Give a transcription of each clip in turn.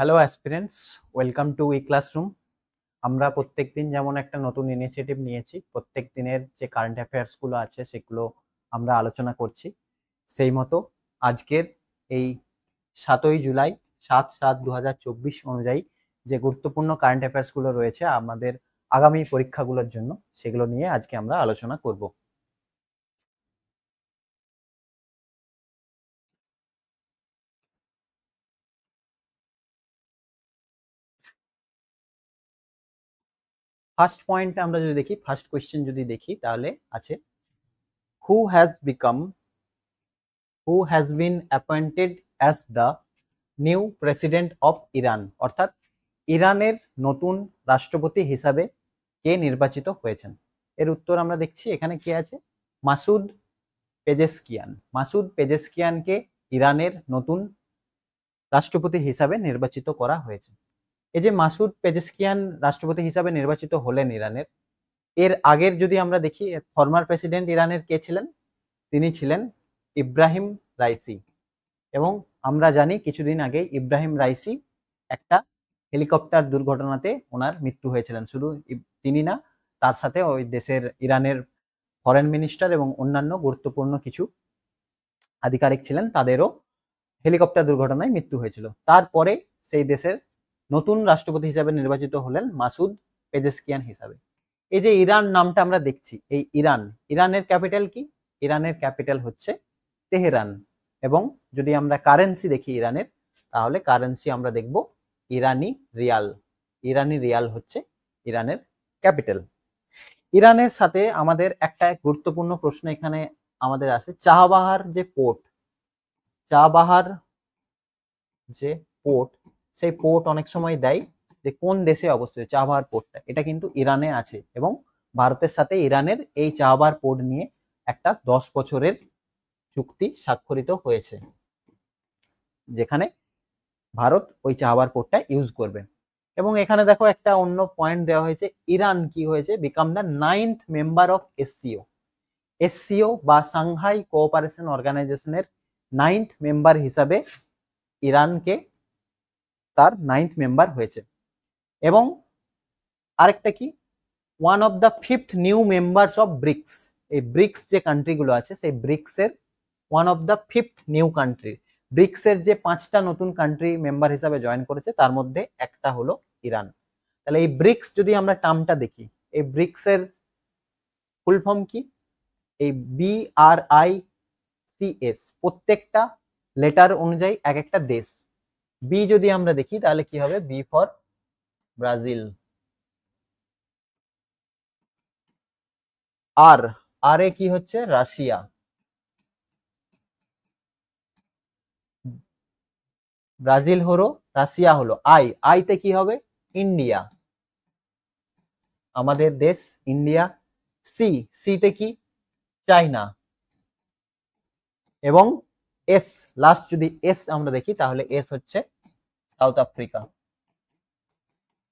Hello aspirants, welcome to E classroom. আমরা প্রত্যেকদিন যেমন একটা নতুন ইনিশিয়েটিভ নিয়েছি, প্রত্যেক দিনের যে কারেন্ট অ্যাফেয়ার্সগুলো আছে সেগুলো আমরা আলোচনা করছি। সেই মতো আজকের এই 7ই জুলাই 7/7/2024 অনুযায়ী যে গুরুত্বপূর্ণ কারেন্ট অ্যাফেয়ার্সগুলো রয়েছে আমাদের আগামী পরীক্ষাগুলোর জন্য, সেগুলো নিয়ে আজকে আমরা আলোচনা করব। ফার্স্ট পয়েন্ট আমরা যদি দেখি, ফার্স্ট কোয়েশ্চেন যদি দেখি তাহলে আছে who has become who has been appointed as the new president of Iran, অর্থাৎ ইরানের নতুন রাষ্ট্রপতি হিসাবে কে নির্বাচিত হয়েছেন। এর উত্তর আমরা দেখছি এখানে কি আছে, মাসুদ পেজেশকিয়ান। মাসুদ পেজেশকিয়ানকে ইরানের নতুন রাষ্ট্রপতি হিসাবে নির্বাচিত করা হয়েছে। এই যে মাসুদ পেজেশকিয়ান রাষ্ট্রপতি হিসাবে নির্বাচিত হলেন ইরানের, এর আগের যদি আমরা দেখি ফর্মার প্রেসিডেন্ট ইরানের কে ছিলেন, তিনি ছিলেন ইব্রাহিম রাইসি। এবং আমরা জানি কিছুদিন আগে ইব্রাহিম রাইসি একটা হেলিকপ্টার দুর্ঘটনাতে ওনার মৃত্যু হয়েছিলেন। শুধু তিনি না, তার সাথে ওই দেশের ইরানের ফরেন মিনিস্টার এবং অন্যান্য গুরুত্বপূর্ণ কিছু আধিকারিক ছিলেন, তাদেরও হেলিকপ্টার দুর্ঘটনায় মৃত্যু হয়েছিল। তারপরে সেই দেশের নতুন রাষ্ট্রপতি হিসাবে নির্বাচিত হলেন মাসুদ পেজেশকিয়ান হিসাবে। এই যে ইরান নামটা আমরা দেখছি, এই ইরানের ক্যাপিটাল কি? ইরানের ক্যাপিটাল হচ্ছে তেহরান। এবং যদি আমরা কারেন্সি দেখি ইরানের, তাহলে কারেন্সি আমরা দেখব ইরানি রিয়াল। ইরানি রিয়াল হচ্ছে ইরানের ক্যাপিটাল। ইরানের সাথে আমাদের একটা গুরুত্বপূর্ণ প্রশ্ন এখানে আমাদের আছে, চাবাহার যে পোর্ট, চাবাহার যে পোর্ট, সেই পোর্ট অনেক সময় দেয় যে কোন দেশে অবস্থিত চাবাহার পোর্টটা, এটা কিন্তু ইরানে আছে। এবং ভারতের সাথে ইরানের এই চাবাহার পোর্ট নিয়ে একটা 10 বছরের চুক্তি স্বাক্ষরিত হয়েছে, যেখানে ভারত ওই চাবাহার পোর্টটা ইউজ করবে। এবং এখানে দেখো একটা অন্য পয়েন্ট দেওয়া হয়েছে, ইরান কি হয়েছে, become the 9th member of SCO. SCO বা সাংহাই কোঅপারেশন অর্গানাইজেশনের 9th মেম্বার হিসাবে ইরানকে তার 9th মেম্বার হয়েছে। এবং আরেকটা কি, one of the 5th new members of BRICS. এই ব্রিক্স যে কান্ট্রিগুলো আছে, সেই ব্রিক্সের one of the 5th new country. ব্রিক্সের যে 5টা নতুন কান্ট্রি মেম্বার হিসাবে জয়েন করেছে, তার মধ্যে একটা হলো ইরান। তাহলে এই ব্রিক্স যদি আমরা টার্মটা দেখি, এই ব্রিক্সের ফুল ফর্ম কি? এই BRICS, প্রত্যেকটা লেটার অনুযায়ী এক একটা দেশ। বি যদি আমরা দেখি তাহলে কি হবে, বি ফর ব্রাজিল। আর এ কি হচ্ছে, রাশিয়া। ব্রাজিল হলো, রাশিয়া হলো। আইতে কি হবে, ইন্ডিয়া, আমাদের দেশ ইন্ডিয়া। সিতে কি, চাইনা। এবং এস, লাস্ট যদি এস আমরা দেখি তাহলে এস হচ্ছে সাউথ আফ্রিকা।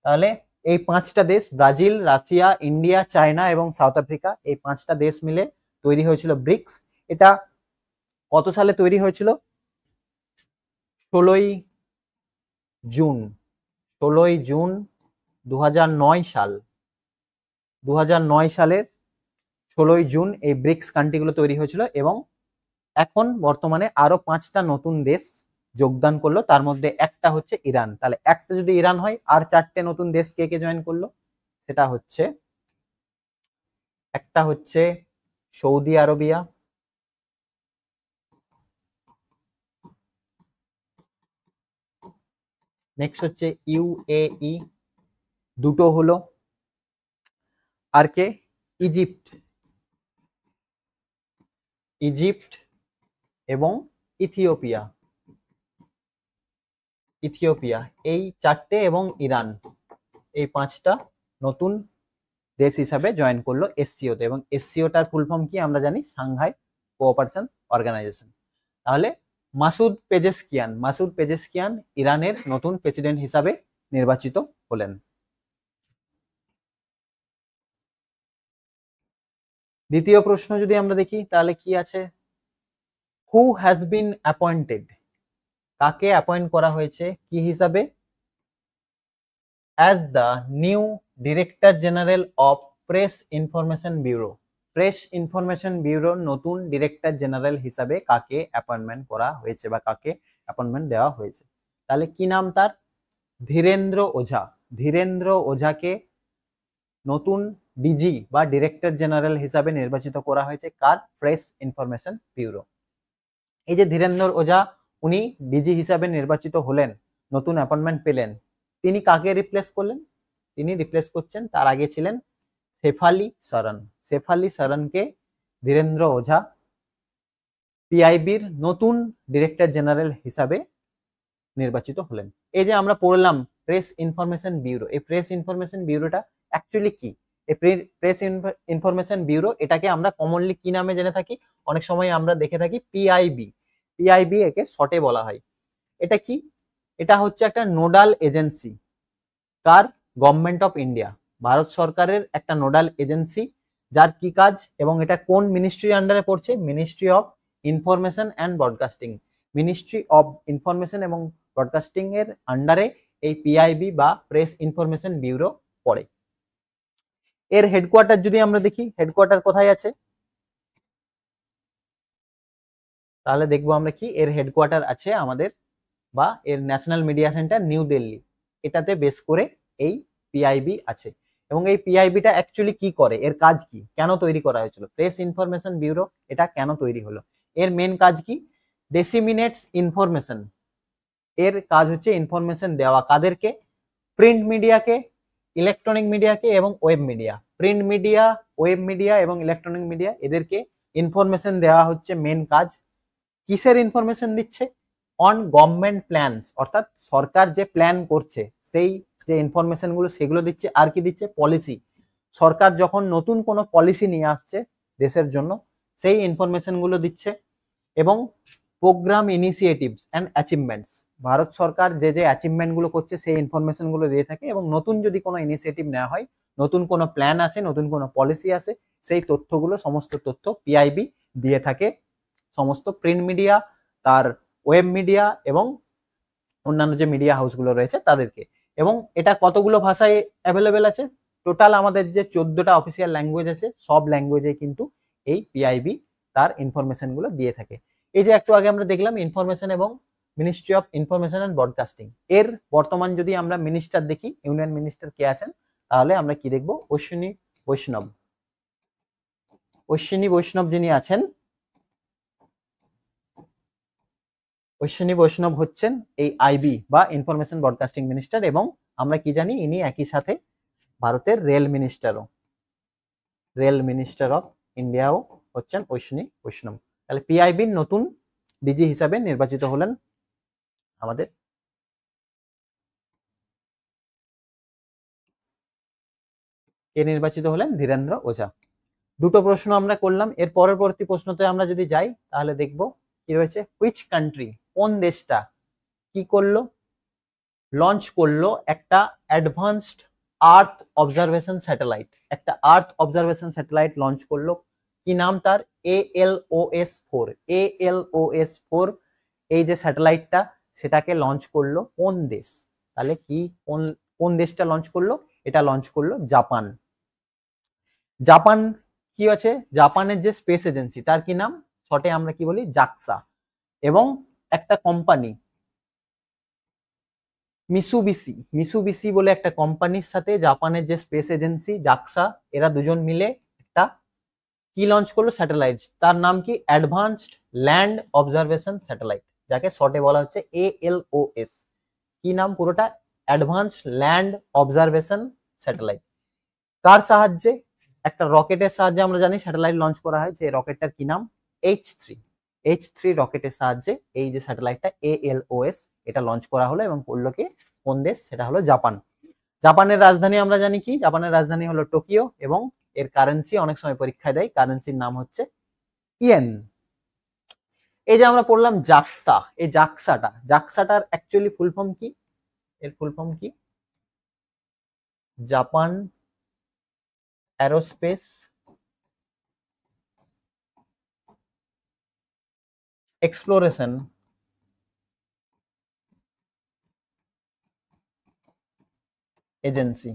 তাহলে এই 5টা দেশ, ব্রাজিল, রাশিয়া, ইন্ডিয়া, চায়না এবং সাউথ আফ্রিকা, এই 5টা দেশ মিলে তৈরি হয়েছিল ব্রিক্স। এটা কত সালে তৈরি হয়েছিল? 16ই জুন 2009 সাল। 2009 সালের 16ই জুন এই ব্রিক্স কান্ট্রিগুলো তৈরি হয়েছিল। এবং এখন বর্তমানে আরো 5টা নতুন দেশ যোগদান করলো, তার মধ্যে একটা হচ্ছে ইরান। তাহলে একটা যদি ইরান হয়, আর 4টে নতুন দেশ কে কে জয়েন করলো, সেটা হচ্ছে, একটা হচ্ছে সৌদি আরবিয়া, নেক্সট হচ্ছে ইউএই, দুটো হলো। আর কে, ইজিপ্ট, ইজিপ্ট এবং ইথিওপিয়া। ইথিওপিয়া, এই 4টে এবং ইরান, এই 5টা নতুন দেশ হিসাবে জয়েন করলো এসসিওতে। এবং এসসিওটার ফুল ফর্ম কি আমরা জানি, সাংহাই কোঅপারেশন অর্গানাইজেশন। তাহলে মাসুদ পেজেশকিয়ান ইরানের নতুন প্রেসিডেন্ট হিসাবে নির্বাচিত হলেন। দ্বিতীয় প্রশ্ন যদি আমরা দেখি তাহলে কি আছে, হু হ্যাজ বিন অ্যাপয়েন্টেড, কাকে অ্যাপয়েন্ট করা হয়েছে কি হিসাবে, as the new Director General of Press Information Bureau. Press information ব্যুরোর নতুন ডিরেক্টর জেনারেল হিসাবে কাকে অ্যাপয়েন্টমেন্ট করা হয়েছে বা কাকে অ্যাপয়েন্টমেন্ট দেওয়া হয়েছে? তাহলে কি নাম তার? ধীরেন্দ্র ওঝা। ধীরেন্দ্র ওঝাকে নতুন ডিজি বা ডিরেক্টর জেনারেল হিসাবে নির্বাচিত করা হয়েছে কার? Press information bureau. এই যে ধীরেন্দ্র ওঝা উনি ডিজি হিসাবে নির্বাচিত হলেন, নতুন অ্যাপয়েন্টমেন্ট পেলেন, তিনি কাকে রিপ্লেস করলেন? তিনি রিপ্লেস করছেন, তার আগে ছিলেন শেফালি সরন। শেফালি সরনকে ধীরেন্দ্র ওঝা পিআইবির নতুন ডিরেক্টর জেনারেল হিসাবে নির্বাচিত হলেন। এই যে আমরা পড়লাম প্রেস ইনফরমেশন ব্যুরো, এই প্রেস ইনফরমেশন ব্যুরোটা অ্যাকচুয়ালি কি? এই প্রেস ইনফরমেশন ব্যুরো এটাকে আমরা কমনলি কি নামে জেনে থাকি? অনেক সময় আমরা দেখে থাকি পিআইবি। পিআইবি একে শর্টে বলা হয়। এটা কি? এটা হচ্ছে একটা nodal agency car? Government of India, Bharat সরকারের একটা নোডাল এজেন্সি, যার কি কাজ এবং এটা কোন মিনিস্ট্রির আন্ডারে পড়ছে? Ministry of information and broadcasting. Ministry of information এবং ব্রডকাস্টিং এর আন্ডারে এই পিআইবি বা প্রেস ইনফরমেশন ব্যুরো পড়ে। এর হেডকোয়ার্টার যদি আমরা দেখি, হেডকোয়ার্টার কোথায় আছে? তাহলে দেখবো আমরা কি এর হেডকোয়ার্টার আছে আমাদের, বা এর national media centre new Delhi, এটাতে বেস করে এই পিআইবি আছে। এবং এই পিআইবিটা অ্যাকচুয়ালি কি করে? এর কাজ কি? কেন তৈরি করা হয়েছিল? প্রেস ইনফরমেশন ব্যুরো এটা কেন তৈরি হলো? এর মেন কাজ কি? ডেসিমিনেটস ইনফরমেশন। এর কাজ হচ্ছে ইনফরমেশন দেওয়া। কাদেরকে? প্রিন্ট মিডিয়াকে, ইলেকট্রনিক মিডিয়াকে এবং web media. Print media, web media এবং ইলেকট্রনিক মিডিয়া এদেরকে ইনফরমেশন দেওয়া হচ্ছে মেন কাজ। কিসের ইনফরমেশন দিচ্ছে? অন গভর্নমেন্ট প্ল্যানস, অর্থাৎ সরকার যে প্ল্যান করছে সেই যে ইনফরমেশন গুলো সেগুলো দিচ্ছে। আর কি দিচ্ছে? পলিসি। সরকার যখন নতুন কোনো পলিসি নিয়ে আসছে দেশের জন্য, সেই ইনফরমেশন গুলো দিচ্ছে। এবং programme initiatives and achievements, Bharat সরকার যে যে অ্যাচিভমেন্ট গুলো করছে সেই ইনফরমেশন গুলো দিয়ে থাকে। এবং নতুন যদি কোনো ইনিশিয়েটিভ নেওয়া হয়, নতুন কোনো প্ল্যান আসে, নতুন কোনো পলিসি আসে, সেই তথ্যগুলো, সমস্ত তথ্য পিআইবি দিয়ে থাকে সমস্ত প্রিন্ট মিডিয়া, তার ওয়েব মিডিয়া এবং অন্যান্য যে মিডিয়া হাউসগুলো রয়েছে তাদেরকে। এবং এটা কতগুলো ভাষায় অ্যাভেলেবেল আছে? টোটাল আমাদের যে 14টা অফিসিয়াল ল্যাঙ্গুয়েজ আছে, সব ল্যাঙ্গুয়েজে কিন্তু এই পিআইবি তার ইনফরমেশন গুলো দিয়ে থাকে। এই যে একটু আগে আমরা দেখলাম ইনফরমেশন এবং ministry of information and broadcasting, এর বর্তমান যদি আমরা মিনিস্টার দেখি, ইউনিয়ন মিনিস্টার কে আছেন, তাহলে আমরা কি দেখবো? অশ্বিনী বৈষ্ণব। অশ্বিনী বৈষ্ণব যিনি আছেন, অশ্বিনী বৈষ্ণব হচ্ছেন এই আইবি বা ইনফরমেশন ব্রডকাস্টিং মিনিস্টার। এবং আমরা কি জানি, ইনি একই সাথে ভারতের রেল মিনিস্টারও, রেল মিনিস্টার অফ ইন্ডিয়াও হচ্ছেন অশ্বিনী বৈষ্ণব। তাহলে পিআইবির নতুন ডিজি হিসাবে নির্বাচিত হলেন আমাদের কে? নির্বাচিত হলেন ধীরেন্দ্র ওঝা। দুটো প্রশ্ন আমরা করলাম। এর পরবর্তী প্রশ্নতে আমরা যদি যাই তাহলে দেখব কি রয়েছে। হুইচ কান্ট্রি, কোন দেশটা কি করলো? লঞ্চ করলো একটা অ্যাডভান্সড আর্থ অবজারভেশন স্যাটেলাইট। একটা আর্থ অবজারভেশন স্যাটেলাইট লঞ্চ করলো। কি নাম তার? ALOS-4। ALOS-4 এই যে স্যাটেলাইটটা, সেটাকে লঞ্চ করলো কোন দেশ? তাহলে কি, কোন কোন দেশটা লঞ্চ করলো? এটা লঞ্চ করলো জাপান। জাপান কি আছে? জাপানের যে স্পেস এজেন্সি, তার কি নাম? শর্টে আমরা কি বলি? জাক্সা। এবং একটা কোম্পানি মিসুবিসি, মিসুবিসি বলে একটা কোম্পানির সাথে জাপানের যে স্পেস এজেন্সি জাক্সা, এরা দুজন মিলে একটা কি লঞ্চ করলো? স্যাটেলাইট। তার নাম কি? অ্যাডভান্সড ল্যান্ড অবজারভেশন স্যাটেলাইট, যাকে শর্টে বলা হচ্ছে ALOS। কি নাম পুরোটা? Advance land observation satellite. কার সাহায্যে? একটা রকেটের সাহায্যে আমরা জানি স্যাটেলাইট লঞ্চ করা হয়। যে রকেটটার কি নাম? H3। H3 রকেটের সাহায্যে এই যে স্যাটেলাইটটা ALOS এটা লঞ্চ করা হলো। এবং করলো কে? কোন দেশ? সেটা হলো জাপান। জাপানের রাজধানী আমরা জানি কি? জাপানের রাজধানী হলো টোকিও। এবং এর কারেন্সি অনেক সময় পরীক্ষায় দেয়, কারেন্সির নাম হচ্ছে ইয়েন। এই যে আমরা পড়লাম জাক্সা, এই জাক্সাটার অ্যাকচুয়ালি ফুল ফর্ম কি? এর ফুল ফর্ম কি? Japan aerospace exploration agency.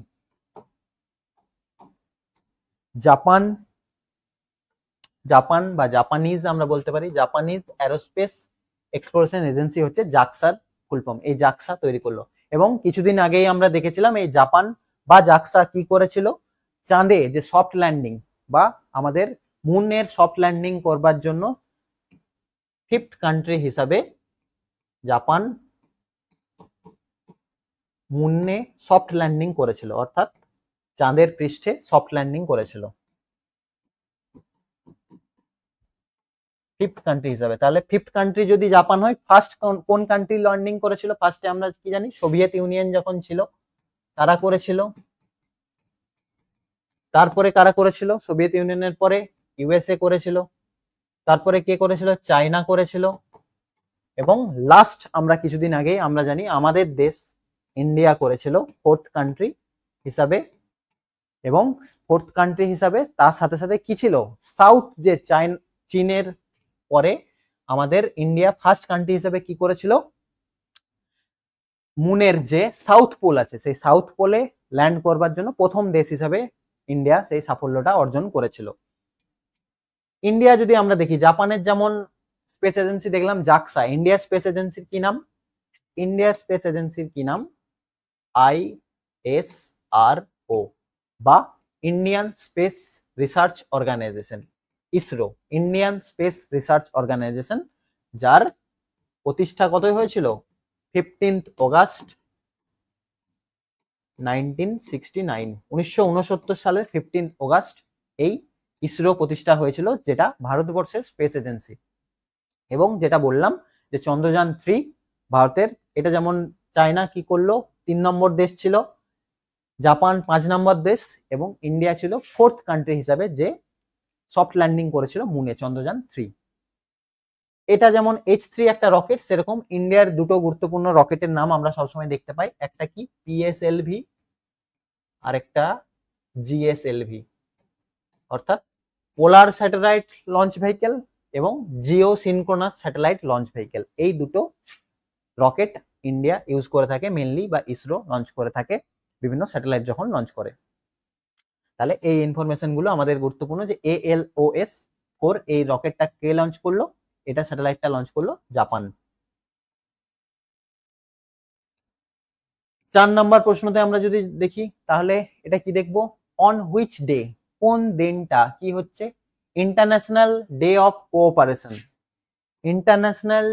Japan বা জাপানিজ আমরা বলতে পারি, জাপানিজ অ্যারোস্পেস এক্সপ্লোরেশন এজেন্সি হচ্ছে জাক্সার ফুল ফর্ম। এই জাক্সা তৈরি করলো এবং কিছুদিন আগেই আমরা দেখেছিলাম এই জাপান বা জাক্সা কি করেছিল, চাঁদে যে সফট ল্যান্ডিং বা আমাদের মুনের সফট ল্যান্ডিং করবার জন্য ফিফথ কান্ট্রি হিসাবে জাপান মুনে সফট ল্যান্ডিং করেছিল, অর্থাৎ চাঁদের পৃষ্ঠে সফট ল্যান্ডিং করেছিল ফিফথ কান্ট্রি হিসাবে। তাহলে ফিফথ কান্ট্রি যদি জাপান হয়, ফার্স্ট কোন কান্ট্রি ল্যান্ডিং করেছিল? ফার্স্টে আমরা কি জানি, সোভিয়েত ইউনিয়ন যখন ছিল তারা করেছিল। তারপরে কারা করেছিল? সোভিয়েত ইউনিয়নের পরে ইউএসএ করেছিল, তারপরে কে করেছিল? চায়না করেছিল, এবং লাস্ট আমরা কিছুদিন আগে আমরা জানি আমাদের দেশ ইন্ডিয়া করেছিল ফোর্থ কান্ট্রি হিসাবে। এবং ফোর্থ কান্ট্রি হিসাবে তার সাথে সাথে কি ছিল, সাউথ যে চীনের পরে আমাদের ইন্ডিয়া ফার্স্ট কান্ট্রি হিসেবে কি করেছিল, মুনের যে সাউথ পোল আছে সেই সাউথ পোলে ল্যান্ড করবার জন্য প্রথম দেশ হিসাবে ইন্ডিয়া সেই সাফল্যটা অর্জন করেছিল। ইন্ডিয়া যদি আমরা দেখি, জাপানের যেমন স্পেস এজেন্সি দেখলাম জাক্সা, ইন্ডিয়া স্পেস এজেন্সির কি নাম? ইন্ডিয়ার স্পেস এজেন্সির কি নাম? ISRO বা Indian Space Research Organisation, ISRO, Indian Space Research Organisation, যার প্রতিষ্ঠা কত হয়েছিল? 15 অগাস্ট 1969, 1969 সালের 15 অগাস্ট এই ইসরো প্রতিষ্ঠা হয়েছিল, যেটা ভারতবর্ষের স্পেস এজেন্সি। এবং যেটা বললাম যে চন্দ্রযান 3 ভারতের, এটা যেমন চায়না কি করলো 3 নম্বর দেশ ছিল, জাপান 5 নম্বর দেশ, এবং ইন্ডিয়া ছিল ফোর্থ কান্ট্রি হিসাবে যে সফট ল্যান্ডিং করেছিল মুনে, চন্দ্রযান 3। এটা যেমন H3 একটা রকেট, সেরকম ইন্ডিয়ার দুটো গুরুত্বপূর্ণ রকেটের নাম আমরা সবসময় দেখতে পাই, একটা কি PSLV আর একটা GSLV, অর্থাৎ পোলার স্যাটেলাইট লঞ্চ ভেহিকেল এবং Jio synchronous satellite launch vehicle. এই দুটো রকেট ইন্ডিয়া ইউজ করে থাকে মেনলি, বা ইসরো লঞ্চ করে থাকে বিভিন্ন স্যাটেলাইট যখন লঞ্চ করে। তাহলে এই ইনফরমেশন গুলো আমাদের গুরুত্বপূর্ণ, যে ALOS-4 এই রকেটটা কে লঞ্চ করলো? এটা স্যাটেলাইটটা লঞ্চ করলো জাপান। 4 নম্বর প্রশ্নতে আমরা যদি দেখি তাহলে এটা কি দেখবো, অন হুইচ ডে, কোন দিনটা কি হচ্ছে international day of cooperation, international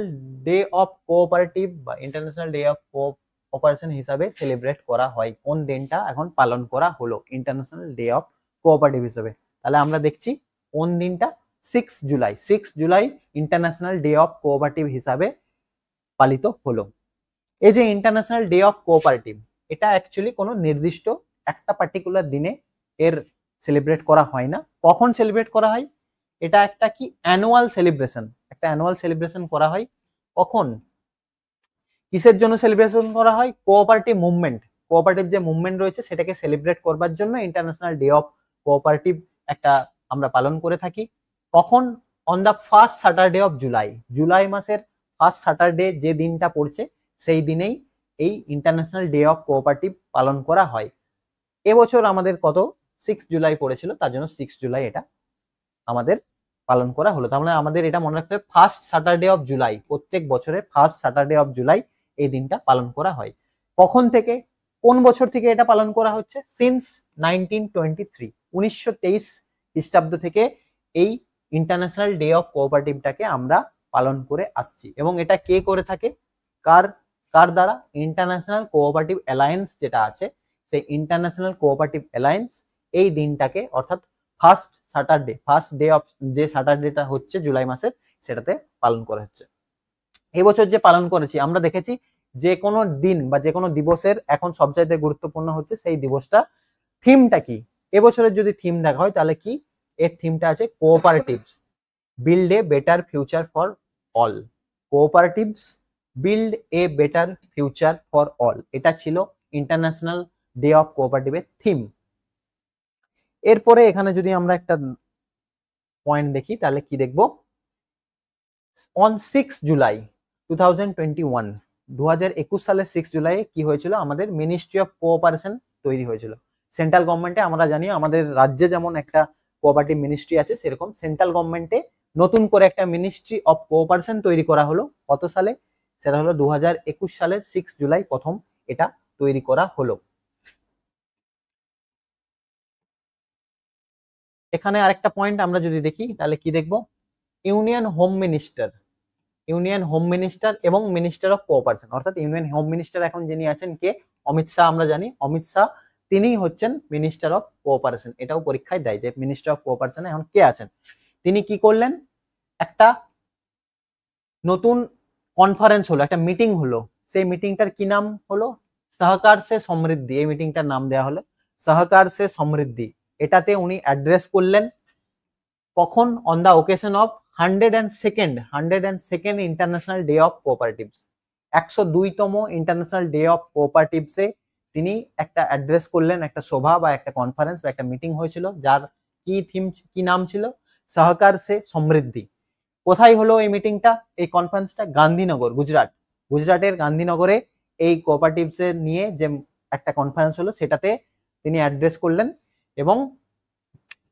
day of cooperative বা ইন্টারন্যাশনাল ডে অফ কোঅপারেশন হিসাবে সেলিব্রেট করা হয়? কোন দিনটা এখন পালন করা হলো ইন্টারন্যাশনাল ডে অফ কোঅপারেটিভ হিসাবে? তাহলে আমরা দেখছি কোন দিনটা, 6 July, 6 July international day of cooperative হিসাবে পালিত হলো। এই যে ইন্টারন্যাশনাল ডে অফ কোঅপারেটিভ, এটা অ্যাকচুয়ালি কোনো নির্দিষ্ট একটা পার্টিকুলার দিনে এর সেলিব্রেট করা হয় না। কখন সেলিব্রেট করা হয়? এটা একটা কি অ্যানুয়াল সেলিব্রেশন, একটা অ্যানুয়াল সেলিব্রেশন করা হয়। কখন, কিসের জন্য সেলিব্রেশন করা হয়? কোঅপারেটিভ মুভমেন্ট, কোঅপারেটিভ যে মুভমেন্ট রয়েছে সেটাকে সেলিব্রেট করবার জন্য ইন্টারন্যাশনাল ডে অফ কোঅপারেটিভ একটা আমরা পালন করে থাকি। কখন? On the first Saturday of July, July মাসের ফার্স্ট স্যাটারডে যে দিনটা পড়ছে সেই দিনেই এই ইন্টারন্যাশনাল ডে অফ কোঅপারেটিভ পালন করা হয়। এবছর আমাদের কত 6 জুলাই পড়েছিল, তার জন্য 6 জুলাই এটা আমাদের পালন করা হলো। তাহলে আমাদের এটা মনে রাখতে হবে, ফার্স্ট স্যাটারডে অফ জুলাই, প্রত্যেক বছরে ফার্স্ট স্যাটারডে অফ জুলাই এই দিনটা পালন করা হয়। কখন থেকে, কোন বছর থেকে এটা পালন করা হচ্ছে? সিন্স 1923, 1923 খ্রিস্টাব্দ থেকে এই ইন্টারন্যাশনাল ডে অফ কোঅপারেটিভটাকে আমরা পালন করে আসছি। এবং এটা কে করে থাকে, কার কার দ্বারা? ইন্টারন্যাশনাল কোঅপারেটিভ অ্যালায়েন্স যেটা আছে, সেই ইন্টারন্যাশনাল কোঅপারেটিভ অ্যালায়েন্স এই দিনটাকে, অর্থাৎ first Saturday, first day of যে স্যাটারডেটা হচ্ছে জুলাই মাসের, সেটাতে পালন করা হচ্ছে। এবছর যে পালন করেছি আমরা দেখেছি, যে কোনো দিন বা যে কোনো দিবসের এখন সবচাইতে গুরুত্বপূর্ণ হচ্ছে সেই দিবসটা থিমটা কি। এবছরের যদি থিম দেখা হয় তাহলে কি, এর থিমটা আছে cooperatives build a better future for all, cooperatives build a better future for all, এটা ছিল ইন্টারন্যাশনাল ডে অফ কোঅপারেটিভের থিম। এরপরে এখানে যদি আমরা একটা পয়েন্ট দেখি তাহলে কি দেখব, অন 6 জুলাই 2021, 2021 সালের 6 জুলাই কি হয়েছিল, আমাদের মিনিস্ট্রি অফ কোঅপারেশন তৈরি হয়েছিল। সেন্ট্রাল গভর্নমেন্টে আমরা জানি আমাদের রাজ্যে যেমন একটা কোঅপারেটিভ মিনিস্ট্রি আছে, সেরকম সেন্ট্রাল গভর্নমেন্টে নতুন করে একটা মিনিস্ট্রি অফ কোঅপারেশন তৈরি করা হলো। কত সালে? সেটা হলো 2021 সালের 6 জুলাই প্রথম এটা তৈরি করা হলো। এখানে আরেকটা পয়েন্ট আমরা যদি দেখি তাহলে কি দেখব, union home minister, union home minister এবং মিনিস্টার অফ কোঅপারেশন, অর্থাৎ ইউনিয়ন হোম মিনিস্টার এখন যিনি আছেন কে? অমিত শাহ। আমরা জানি অমিত শাহ তিনি হচ্ছেন মিনিস্টার অফ কোঅপারেশন। এটাও পরীক্ষায় দেয় যে মিনিস্টার অফ কোঅপারেশন এখন কে আছেন। তিনি কি করলেন, একটা নতুন কনফারেন্স হলো, একটা মিটিং হলো। সেই মিটিংটার কি নাম হলো? সহকার সে সমৃদ্ধি। এই মিটিংটার নাম দেওয়া হলো সহকার সে সমৃদ্ধি। এটাতে উনি অ্যাড্রেস করলেন কখন? On the occasion of 102nd international day of cooperatives. 102তম ইন্টারন্যাশনাল ডে অফ কোঅপারেটিভসে তিনি একটা অ্যাড্রেস করলেন, একটা সভা বা একটা কনফারেন্স বা একটা মিটিং হয়েছিল, যার কি থিম, কি নাম ছিল? সহকার সে সমৃদ্ধি। কোথায় হলো এই মিটিংটা, এই কনফারেন্সটা? গান্ধীনগর, গুজরাট। গুজরাটের গান্ধীনগরে এই কোঅপারেটিভসের নিয়ে যে একটা কনফারেন্স হলো সেটাতে তিনি অ্যাড্রেস করলেন। এবং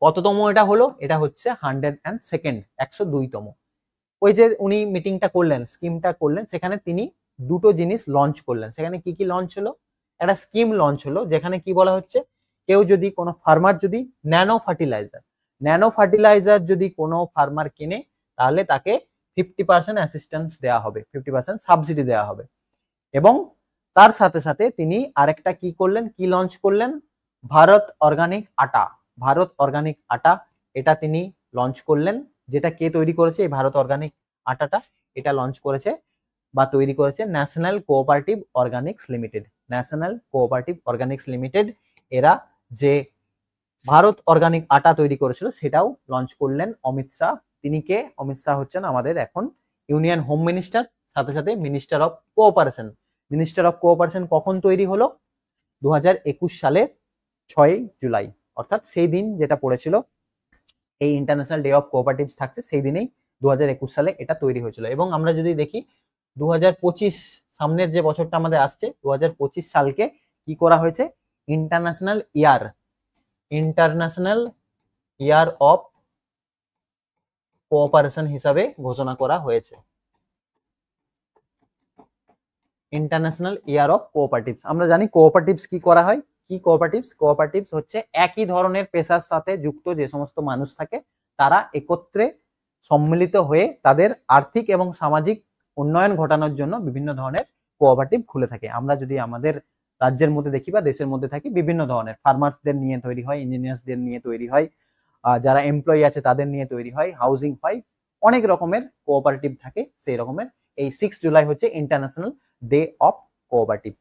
কততম এটা হলো? এটা হচ্ছে 102তম। ওই যে উনি মিটিংটা করলেন, স্কিমটা করলেন, সেখানে তিনি দুটো জিনিস লঞ্চ করলেন। সেখানে কি কি লঞ্চ হলো? একটা স্কিম লঞ্চ হলো যেখানে কি বলা হচ্ছে, কেউ যদি কোনো ফার্মার যদি ন্যানো ফার্টিলাইজার যদি কোনো ফার্মার কিনে, তাহলে তাকে 50% অ্যাসিস্ট্যান্স দেওয়া হবে, 50% সাবসিডি দেওয়া হবে। এবং তার সাথে সাথে তিনি আরেকটা কি করলেন, কি লঞ্চ করলেন? ভারত অর্গানিক আটা। ভারত অর্গানিক আটা এটা তিনি লঞ্চ করলেন। যেটা কে তৈরি করেছে? এই ভারত অর্গানিক আটাটা এটা লঞ্চ করেছে বা তৈরি করেছে national cooperative organics limited. National cooperative organics limited এরা যে ভারত অর্গানিক আটা তৈরি করেছিল সেটাও লঞ্চ করলেন অমিত শাহ। তিনি কে? অমিত শাহ হচ্ছেন আমাদের এখন ইউনিয়ন হোম মিনিস্টার, সাথে সাথে minister of cooperation. Minister of cooperation কখন তৈরি হলো? 2021 সালের 6 জুলাই, অর্থাৎ সেই দিন যেটা পড়েছিল এই ইন্টারন্যাশনাল ডে অফ কোঅপারেটিভস থাকছে, সেই দিনেই 2021 সালে এটা তৈরি হয়েছিল। এবং আমরা যদি দেখি 2025 সামনের যে বছরটা আমাদের আসছে, 2025 সালকে কি করা হয়েছে? ইন্টারন্যাশনাল ইয়ার অফ কোঅপারেশন হিসাবে ঘোষণা করা হয়েছে। International year of cooperatives. আমরা জানি কোঅপারেটিভস কি করা হয়, কি কোঅপারেটিভস হচ্ছে একই ধরনের পেশার সাথে যুক্ত যে সমস্ত মানুষ থাকে, তারা একত্রে সম্মিলিত হয়ে তাদের আর্থিক এবং সামাজিক উন্নয়ন ঘটানোর জন্য বিভিন্ন ধরনের কোঅপারেটিভ খুলে থাকে। আমরা যদি আমাদের রাজ্যের মধ্যে দেখি বা দেশের মধ্যে থাকি, বিভিন্ন ধরনের ফার্মার্সদের নিয়ে তৈরি হয়, ইঞ্জিনিয়ার্সদের নিয়ে তৈরি হয়, যারা এমপ্লয়ি আছে তাদের নিয়ে তৈরি হয়, হাউজিং হয়, অনেক রকমের কোঅপারেটিভ থাকে। সেই রকমের এই 6 জুলাই হচ্ছে international day of cooperative.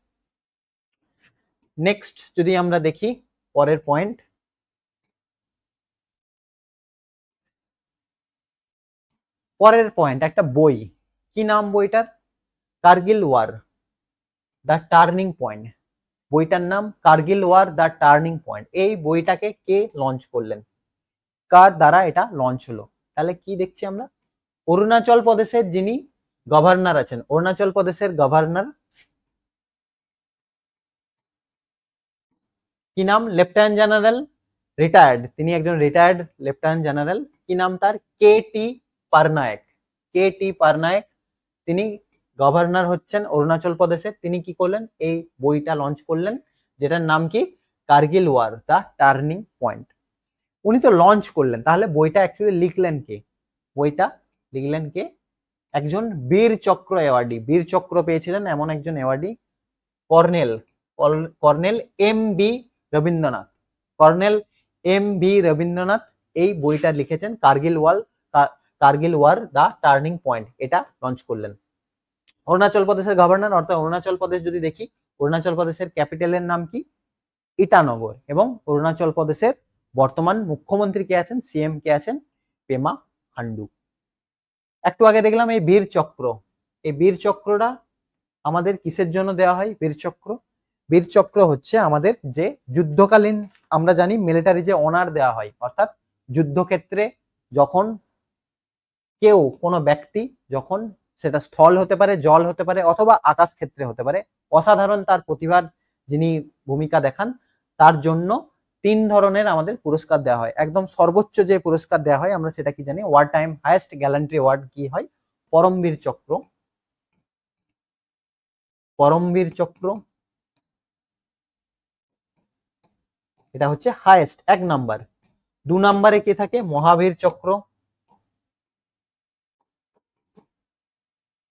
Next যদি আমরা দেখি পরের পয়েন্ট, একটা বই, কি নাম বইটার? Kargil war the turning point. বইটার নাম Kargil war the turning point. এই বইটাকে কে লঞ্চ করলেন? কার দ্বারা এটা লঞ্চ হলো? তাহলে কি দেখছি আমরা, অরুণাচল প্রদেশের যিনি গভর্নর আছেন, অরুণাচল প্রদেশের গভর্নর কি নাম? লেফটেন্যান্ট জেনারেল রিটায়ার্ড, তিনি একজন রিটায়ার্ড লেফটেন্যান্ট জেনারেল। কি নাম তার? কে.টি. পারনায়েক। কে.টি. পারনায়েক তিনি গভর্নর হচ্ছেন অরুণাচল প্রদেশের। তিনি কি করলেন? এই বইটা লঞ্চ করলেন, যেটার নাম কি? Kargil war the turning point. উনি তো লঞ্চ করলেন, তাহলে বইটা অ্যাকচুয়ালি লিখলেন কে? বইটা লিখলেন কে? একজন বীর চক্র অ্যাওয়ার্ডি, বীর চক্র পেয়েছিলেন এমন একজন awardee, colonel M B. Rabindranath. Colonel M B. Rabindranath এই বইটা লিখেছেন, Kargil war the turning point, এটা লঞ্চ করলেন। অরুণাচল প্রদেশের গভর্নর, অর্থাৎ অরুণাচল প্রদেশ যদি দেখি, অরুণাচল প্রদেশের ক্যাপিটালের নাম কি? ইটানগর। এবং অরুণাচল প্রদেশের বর্তমান মুখ্যমন্ত্রী কে আছেন? সিএম কে আছেন? পেমা খান্ডু। একটু আগে দেখলাম এই বীর চক্র, এই বীর চক্রটা আমাদের কিসের জন্য দেওয়া হয়? বীর চক্র, বীর চক্র হচ্ছে আমাদের যে যুদ্ধকালীন, আমরা জানি মিলিটারি যে অনার দেওয়া হয়, অর্থাৎ যুদ্ধক্ষেত্রে যখন কেউ, কোনো ব্যক্তি যখন, সেটা স্থল হতে পারে, জল হতে পারে, অথবা আকাশ ক্ষেত্রে হতে পারে, অসাধারণ তার প্রতিভার যিনি ভূমিকা দেখান, তার জন্য 3 ধরনের আমাদের পুরস্কার দেওয়া হয়। একদম সর্বোচ্চ যে পুরস্কার দেওয়া হয় আমরা সেটা কি জানি, war time highest gallantry award কি হয়, পরমবীর চক্র। পরমবীর চক্র এটা হচ্ছে হাইয়েস্ট 1 নাম্বার। 2 নম্বরে কি থাকে, মহাবীর চক্র।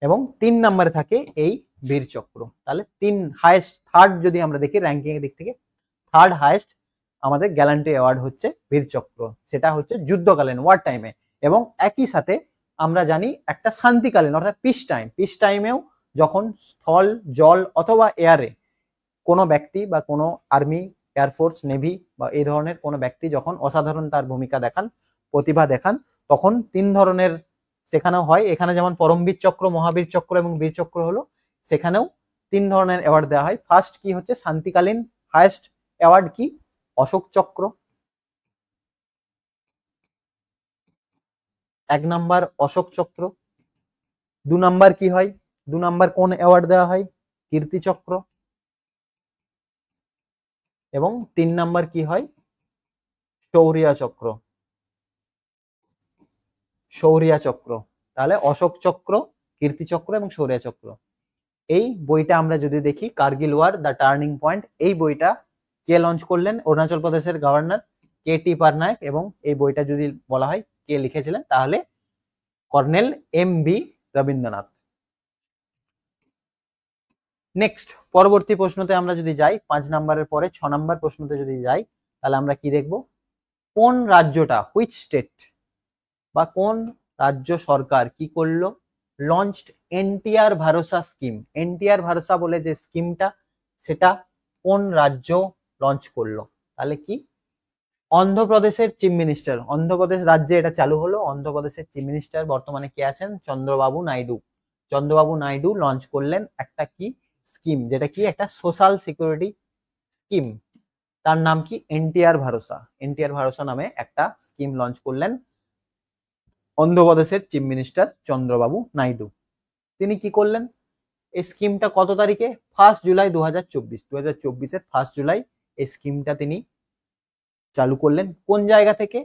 এবং 3 নম্বরে থাকে এই বীর চক্র। তাহলে 3 হাইয়েস্ট, থার্ড যদি আমরা দেখি র্যাঙ্কিং এর দিক থেকে থার্ড হাইয়েস্ট আমাদের গ্যালান্ট্রি অ্যাওয়ার্ড হচ্ছে বীর চক্র, সেটা হচ্ছে যুদ্ধকালীন ওয়ার টাইমে। এবং একই সাথে আমরা জানি একটা শান্তিকালীন অর্থাৎ পিস টাইমেও যখন স্থল, জল অথবা এয়ারে কোনো ব্যক্তি বা কোনো আর্মি, এয়ারফোর্স, নেভি বা এই ধরনের কোনো ব্যক্তি যখন অসাধারণ তার ভূমিকা দেখান, প্রতিভা দেখান, তখন 3 ধরনের সেখানেও হয়। এখানে যেমন পরমবীর চক্র, মহাবীর চক্র এবং বীর চক্র হলো, সেখানেও 3 ধরনের অ্যাওয়ার্ড দেওয়া হয়। ফার্স্ট কি হচ্ছে শান্তিকালীন হাইয়েস্ট অ্যাওয়ার্ড কি, অশোক চক্র। 1 নাম্বার অশোক চক্র। 2 নাম্বার কি হয়, 2 নাম্বার কোন অ্যাওয়ার্ড দেওয়া হয়, কীর্তি চক্র। এবং 3 নাম্বার কি হয়, শৌর্য চক্র। শৌর্য চক্র। তাহলে অশোক চক্র, কীর্তি চক্র এবং শৌর্য চক্র। এই বইটা আমরা যদি দেখি, Kargil war the turning point, এই বইটা কে লঞ্চ করলেন, অরুণাচল প্রদেশের গভর্নর কে.টি. পারনায়ক। এবং এই বইটা যদি বলা হয় কে লিখেছিলেন, তাহলে কর্নেল এম.বি. রবীন্দ্রনাথ। নেক্সট পরবর্তী প্রশ্নতে আমরা যদি যাই, 5 নম্বরের পরে 6 নম্বর প্রশ্নতে যদি যাই, তাহলে আমরা কি দেখব, কোন রাজ্যটা, হুইচ স্টেট বা কোন রাজ্য সরকার কি করলো, লঞ্চড এনটিআর ভরসা স্কিম। এনটিআর ভরসা বলে যে স্কিমটা, সেটা কোন রাজ্য লঞ্চ করলো, তাহলে কি, অন্ধ্রপ্রদেশের চিফ মিনিস্টার। অন্ধ্রপ্রদেশ রাজ্যে এটা চালু হলো। অন্ধ্রপ্রদেশের চিফ মিনিস্টার বর্তমানে কে আছেন, চন্দ্রবাবু নাইডু। চন্দ্রবাবু নাইডু লঞ্চ করলেন একটা কি স্কিম, যেটা কি একটা সোশ্যাল সিকিউরিটি স্কিম। তার নাম কি, এনটিআর ভরসা। এনটিআর ভরসা নামে একটা স্কিম লঞ্চ করলেন অন্ধ্রপ্রদেশের চিফ মিনিস্টার চন্দ্রবাবু নাইডু। তিনি কি করলেন, এই স্কিমটা কত তারিখে, 1 জুলাই 2024, 2024-এর 1 জুলাই এই স্কিমটা তিনি চালু করলেন। কোন জায়গা থেকে,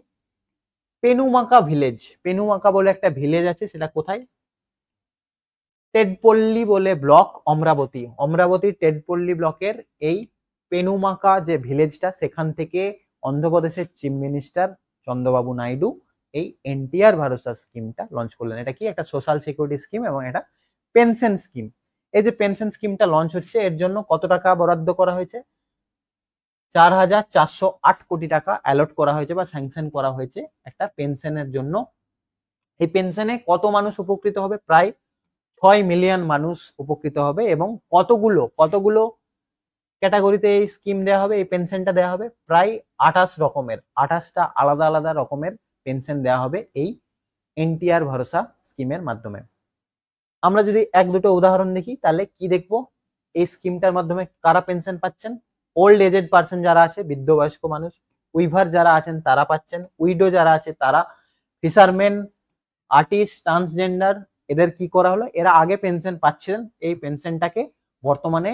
পেনুমাকা ভিলেজ। পেনুমাকা বলে একটা ভিলেজ আছে, সেটা কোথায়, টেডপল্লী বলে ব্লক, অমরাবতী। অমরাবতীর টেডপল্লী ব্লকের এই পেনুমাকা যে ভিলেজটা, সেখান থেকে অন্ধ্রপ্রদেশের চিফ মিনিস্টার চন্দ্রবাবু নাইডু এই এনটিআর ভরসা স্কিমটা লঞ্চ করলেন। এটা কি একটা সোশ্যাল সিকিউরিটি স্কিম এবং এটা পেনশন স্কিম। এই যে পেনশন স্কিমটা লঞ্চ হচ্ছে, এর জন্য কত টাকা বরাদ্দ করা হয়েছে, 4,408 কোটি টাকা অ্যালট করা হয়েছে বা স্যাংশন করা হয়েছে একটা পেনশনের জন্য। এই পেনশনে কত মানুষ উপকৃত হবে, প্রায় 6 মিলিয়ন মানুষ উপকৃত হবে। এবং কতগুলো ক্যাটাগরিতে এই স্কিম দেওয়া হবে, এই পেনশনটা দেওয়া হবে, প্রায় 28টা আলাদা আলাদা রকমের পেনশন দেওয়া হবে এই এনটিআর ভরসা স্কিমের মাধ্যমে। আমরা যদি 1-2টো উদাহরণ দেখি, তাহলে কি দেখবো, এই স্কিমটার মাধ্যমে কারা পেনশন পাচ্ছেন, ওল্ড এজেড পার্সন যারা আছে, বৃদ্ধ বয়স্ক মানুষ, উইভার যারা আছেন তারা পাচ্ছেন, উইডো যারা আছে তারা, ফিশারম্যান, আর্টিস্ট, ট্রান্সজেন্ডার, এদের কি করা হলো, এরা আগে পেনশন পাচ্ছিলেন, এই পেনশনটাকে বর্তমানে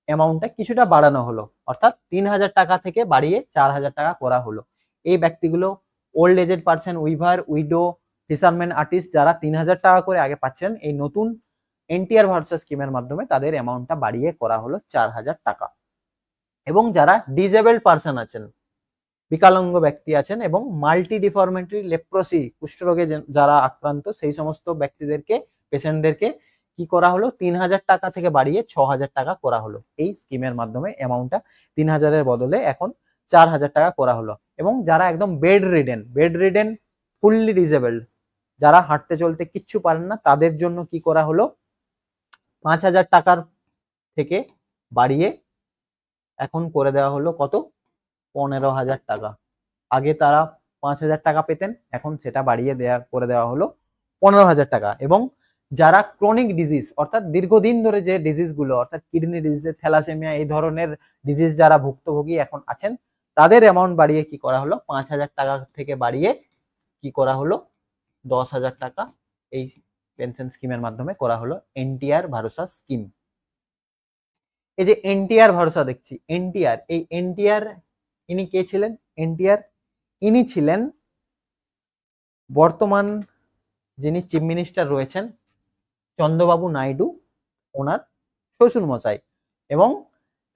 অ্যামাউন্টটা কিছুটা বাড়ানো হলো, অর্থাৎ 3,000 টাকা থেকে বাড়িয়ে 4,000 টাকা করা হলো। এই ব্যক্তিগুলো old aged person, weaver, widow, fisherman, artist যারা 3,000 টাকা করে আগে পাচ্ছেন, এই নতুন এনটিআর ভরসা স্কিমের মাধ্যমে তাদের অ্যামাউন্টটা বাড়িয়ে করা হলো 4,000 টাকা। এবং যারা ডিজেবলড পার্সন আছেন, বিকলাঙ্গ ব্যক্তি আছেন এবং মাল্টি ডিফর্মিটি, লেপ্রোসি, কুষ্ঠরোগে যারা আক্রান্ত, সেই সমস্ত ব্যক্তিদেরকে, পেশেন্টদেরকে কি করা হলো, 3,000 টাকা থেকে বাড়িয়ে 6,000 টাকা করা হলো। এই স্কিমের মাধ্যমে অ্যামাউন্টটা 3,000-এর বদলে এখন 4,000 টাকা করা হলো। এবং যারা একদম বেড রিডেন, ফুললি ডিজেবলড, যারা হাঁটতে চলতে কিচ্ছু পারেন না, তাদের জন্য কি করা হলো, 5,000 টাকার থেকে বাড়িয়ে এখন করে দেওয়া হলো কত, 15,000 টাকা। আগে তারা 5,000 টাকা পেতেন, এখন সেটা বাড়িয়ে করে দেওয়া হলো 15,000 টাকা। এবং যারা ক্রনিক ডিজিজ, অর্থাৎ দীর্ঘদিন ধরে যে ডিজিজগুলো, অর্থাৎ কিডনি ডিজিজ, থ্যালাসেমিয়া, এই ধরনের ডিজিজ যারা ভুক্তভোগী এখন আছেন, তাদের অ্যামাউন্ট বাড়িয়ে কি করা হলো, 5,000 টাকা থেকে বাড়িয়ে কি করা হলো, 10,000 টাকা এই পেনশন স্কিমের মাধ্যমে করা হলো এনটিআর ভরসা স্কিম। এই যে এনটিআর ভরসা দেখছি, এই এনটিআর ইনি কে ছিলেন? এনটিআর। ইনি ছিলেন বর্তমান যিনি চিফ মিনিস্টার রয়েছেন চন্দ্রবাবু নাইডু, ওনার শ্বশুর মশাই। এবং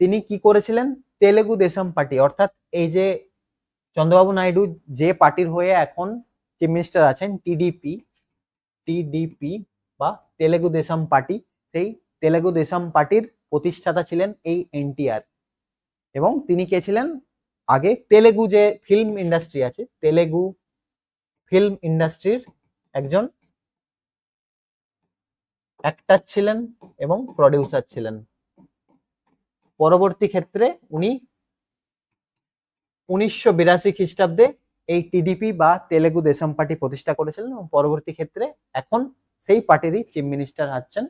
তিনি কি করেছিলেন? তেলেগু দেশম পার্টি, অর্থাৎ এই যে চন্দ্রবাবু নাইডু যে পার্টির হয়ে এখন চিফ মিনিস্টার আছেন, টিডিপি বা তেলেগু দেশম পার্টি, সেই তেলেগু দেশম পার্টির প্রতিষ্ঠাতা ছিলেন এই এনটিআর। এবং তিনি কে ছিলেন? আগে তেলেগু যে ফিল্ম ইন্ডাস্ট্রি আছে, তেলেগু ফিল্ম ইন্ডাস্ট্রির একজন অ্যাক্টর ছিলেন এবং প্রডিউসার ছিলেন। পরবর্তী ক্ষেত্রে উনি 1982 খ্রিস্টাব্দে এই টিডিপি বা তেলেগু দেশম পার্টি প্রতিষ্ঠা করেছিলেন এবং পরবর্তী ক্ষেত্রে এখন সেই পার্টিরই চিফ মিনিস্টার আছেন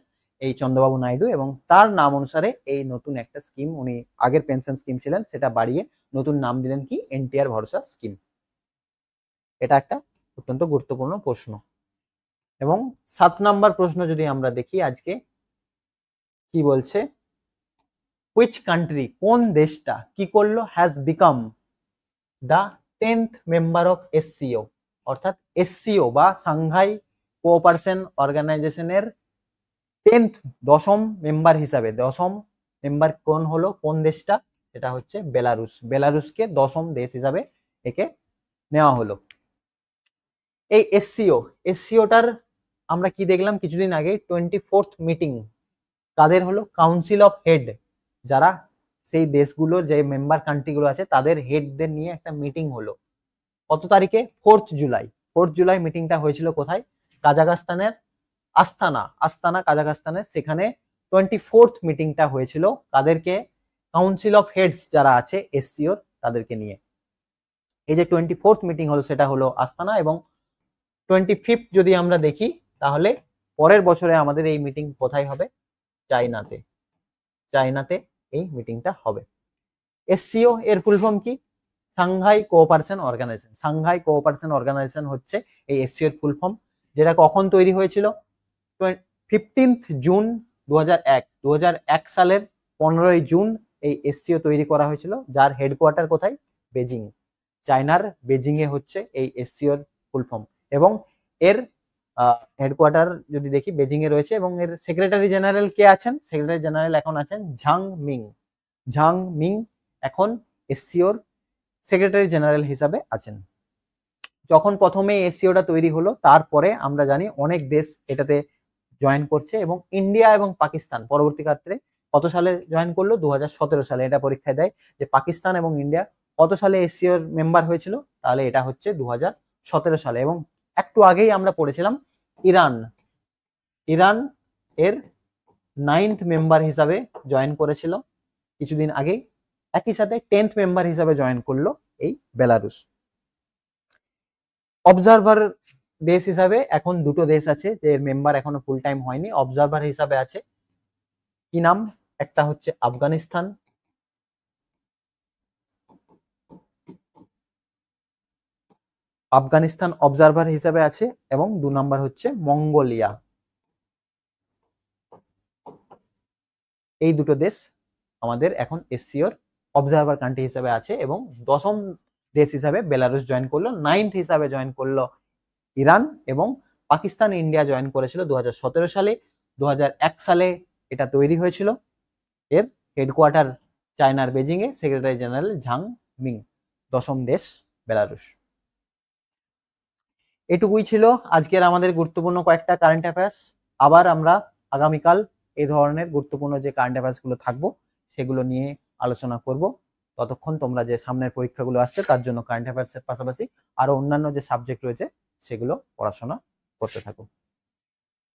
এই চন্দ্রবাবু নাইডু। এবং তার নাম অনুসারে এই নতুন একটা স্কিম, উনি আগের পেনশন স্কিম ছিলেন সেটা বাড়িয়ে নতুন নাম দিলেন কি? এনটিআর ভরসা স্কিম। এটা একটা অত্যন্ত গুরুত্বপূর্ণ প্রশ্ন। এবং 7 নাম্বার প্রশ্ন যদি আমরা দেখি আজকে কি বলছে, হুইচ কান্ট্রি, কোন দেশটা কি করলো? Has become the 10th member of SCO, অর্থাৎ এসসিও বা সাংহাই কোঅপারেশন অর্গানাইজেশনের 10th মেম্বার হিসাবে, 10ম মেম্বার কোন হলো? কোন দেশটা? এটা হচ্ছে বেলারুস। বেলারুসকে 10ম দেশ হিসাবে একে নেওয়া হলো। এই এসসিওটার আমরা কি দেখলাম কিছুদিন আগে? 24th মিটিং তাদের হলো কাউন্সিল অফ হেড, যারা সেই দেশগুলো যে মেম্বার কান্ট্রিগুলো আছে তাদের হেডদের নিয়ে একটা মিটিং হলো। কত তারিখে? 4th জুলাই। 4th জুলাই মিটিংটা হয়েছিল কোথায়? কাজাখস্তানের আস্তানা কাজাখস্তানের। সেখানে 24th মিটিংটা হয়েছিল তাদেরকে, কাউন্সিল অফ হেডস যারা আছে এসসিওর তাদেরকে নিয়ে। এই যে 24th মিটিং হলো সেটা হলো আস্তানা। এবং 25th যদি আমরা দেখি তাহলে পরের বছরে আমাদের এই মিটিং কোথায় হবে? চায়নাতে এই মিটিংটা হবে। এসসিও এর ফুল ফর্ম কি? Shanghai Cooperation Organisation. Shanghai Cooperation Organisation হচ্ছে এই এসসিও এর ফুল ফর্ম, যেটা কখন তৈরি হয়েছিল? 15th June 2001। 2001 সালের 15ই জুন এই এসসিও তৈরি করা হয়েছিল, যার হেডকোয়ার্টার কোথায়? বেজিং। চায়নার বেজিং এ হচ্ছে এই এসসিওর ফুল ফর্ম। এবং এর হেডকোয়ার্টার যদি দেখি বেজিং এ রয়েছে। এবং এর সেক্রেটারি জেনারেল কে আছেন? সেক্রেটারি জেনারেল এখন আছেন ঝাং মিং এখন এসসিওর সেক্রেটারি জেনারেল হিসাবে আছেন। যখন প্রথমে এসসিওটা তৈরি হলো তারপরে আমরা জানি অনেক দেশ এটাতে জয়েন করছে। এবং ইন্ডিয়া এবং পাকিস্তান পরবর্তী ক্ষেত্রে কত সালে জয়েন করলো? 2017 সালে। এটা পরীক্ষায় দেয় যে পাকিস্তান এবং ইন্ডিয়া কত সালে এসসিওর মেম্বার হয়েছিল? তাহলে এটা হচ্ছে 2017 সালে। এবং একটু আগেই আমরা পড়েছিলাম ইরান এর 9th মেম্বার হিসাবে জয়েন করেছিল কিছুদিন আগেই। একই সাথে 10th মেম্বার হিসাবে জয়েন করলো এই বেলারুস। অবজারভার দেশ হিসাবে এখন দুটো দেশ আছে যে মেম্বার এখনো ফুল টাইম হয়নি, অবজারভার হিসাবে আছে। কি নাম? একটা হচ্ছে আফগানিস্তান, অবজারভার হিসাবে আছে। এবং 2 নাম্বার হচ্ছে মঙ্গোলিয়া। এই দুটো দেশ আমাদের এখন এসসিওর অবজারভার কান্ট্রি হিসাবে আছে। এবং 10ম দেশ হিসাবে বেলারুস জয়েন করলো, 9th হিসাবে জয়েন করলো ইরান। এবং পাকিস্তান ইন্ডিয়া জয়েন করেছিল 2017 সালে। 2001 সালে এটা তৈরি হয়েছিল। এর হেডকোয়ার্টার চায়নার বেজিং এ, সেক্রেটারি জেনারেল ঝাং মিং। 10ম দেশ বেলারুস। এটুকুই ছিল আজকের আমাদের গুরুত্বপূর্ণ কয়েকটা কারেন্ট অ্যাফেয়ার্স। আবার আমরা আগামীকাল এই ধরনের গুরুত্বপূর্ণ যে কারেন্ট অ্যাফেয়ার্স গুলো থাকবো সেগুলো নিয়ে আলোচনা করব। ততক্ষণ তোমরা যে সামনের পরীক্ষাগুলো আসছে তার জন্য কারেন্ট অ্যাফেয়ার্স এর পাশাপাশি আরো অন্যান্য যে সাবজেক্ট রয়েছে সেগুলো পড়াশোনা করতে থাকো।